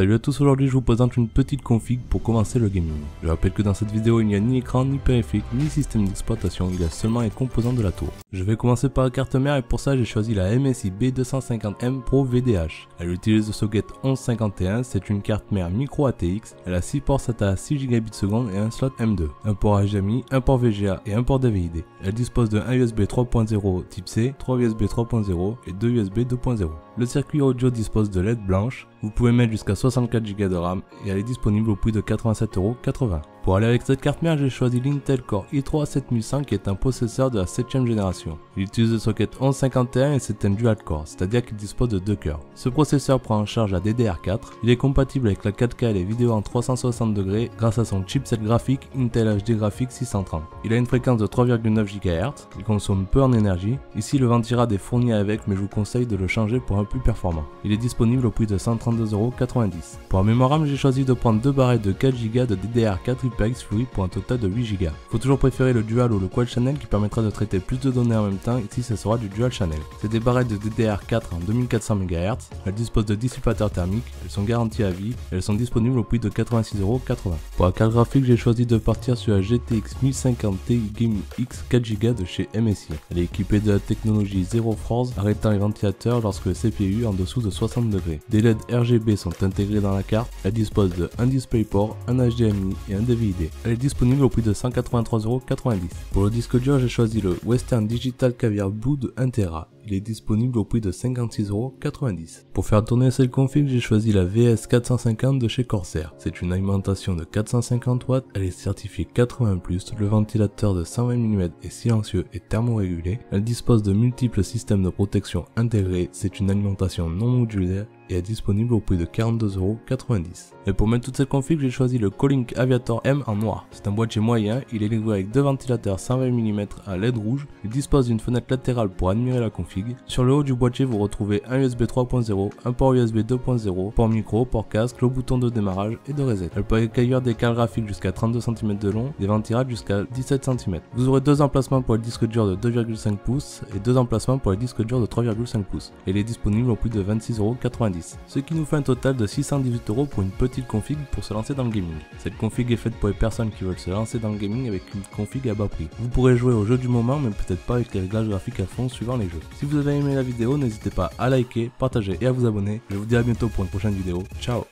Salut à tous, aujourd'hui je vous présente une petite config pour commencer le gaming. Je rappelle que dans cette vidéo il n'y a ni écran, ni périphérique, ni système d'exploitation, il y a seulement les composants de la tour. Je vais commencer par la carte mère et pour ça j'ai choisi la MSI B250M Pro VDH. Elle utilise le socket 1151, c'est une carte mère micro ATX, elle a 6 ports SATA à 6 Gbps et un slot M2, un port HDMI, un port VGA et un port DVI-D. Elle dispose de 1 USB 3.0 type C, 3 USB 3.0 et 2 USB 2.0. Le circuit audio dispose de LED blanche, vous pouvez mettre jusqu'à 64 Go de RAM et elle est disponible au prix de 87,80 €. Pour aller avec cette carte mère, j'ai choisi l'Intel Core i3 7100 qui est un processeur de la 7ème génération. Il utilise le socket 1151 et c'est un dual core, c'est-à-dire qu'il dispose de 2 cœurs. Ce processeur prend en charge la DDR4, il est compatible avec la 4K et les vidéos en 360° grâce à son chipset graphique Intel HD Graphics 630. Il a une fréquence de 3,9 GHz, il consomme peu en énergie. Ici le ventirad est fourni avec mais je vous conseille de le changer pour un plus performant. Il est disponible au prix de 132,90 €. Pour la mémoire RAM, j'ai choisi de prendre 2 barrettes de 4 Go de DDR4 HyperX Fluid pour un total de 8 Go. Faut toujours préférer le dual ou le quad channel qui permettra de traiter plus de données en même temps, ici ce sera du dual channel. C'est des barrettes de DDR4 en 2400 MHz, elles disposent de dissipateurs thermiques, elles sont garanties à vie, et elles sont disponibles au prix de 86,80 €. Pour la carte graphique, j'ai choisi de partir sur la GTX 1050 Ti Gaming X 4 Go de chez MSI. Elle est équipée de la technologie Zero Force, arrêtant les ventilateurs lorsque le CPU est en dessous de 60°. Des LED RGB sont intégrés dans la carte, elle dispose de un DisplayPort, un HDMI et un DVI-D. Elle est disponible au prix de 183,90 €. Pour le disque dur, j'ai choisi le Western Digital Caviar Blue de 1 Tera. Il est disponible au prix de 56,90 €. Pour faire tourner cette config, j'ai choisi la VS450 de chez Corsair. C'est une alimentation de 450 watts, elle est certifiée 80+, le ventilateur de 120 mm est silencieux et thermorégulé. Elle dispose de multiples systèmes de protection intégrés, c'est une alimentation non modulaire et est disponible au prix de 42,90 €. Et pour mettre toute cette config, j'ai choisi le Colink Aviator M en noir. C'est un boîtier moyen, il est livré avec deux ventilateurs 120 mm à LED rouge, il dispose d'une fenêtre latérale pour admirer la config. Sur le haut du boîtier, vous retrouvez un USB 3.0, un port USB 2.0, port micro, port casque, le bouton de démarrage et de reset. Elle peut accueillir des cartes graphiques jusqu'à 32 cm de long, des ventirades jusqu'à 17 cm. Vous aurez deux emplacements pour le disque dur de 2,5 pouces et deux emplacements pour le disque dur de 3,5 pouces. Elle est disponible au prix de 26,90 €. Ce qui nous fait un total de 618 € pour une petite config pour se lancer dans le gaming. Cette config est faite pour les personnes qui veulent se lancer dans le gaming avec une config à bas prix. Vous pourrez jouer au jeu du moment mais peut-être pas avec les réglages graphiques à fond suivant les jeux. Si vous avez aimé la vidéo, n'hésitez pas à liker, partager et à vous abonner. Je vous dis à bientôt pour une prochaine vidéo. Ciao!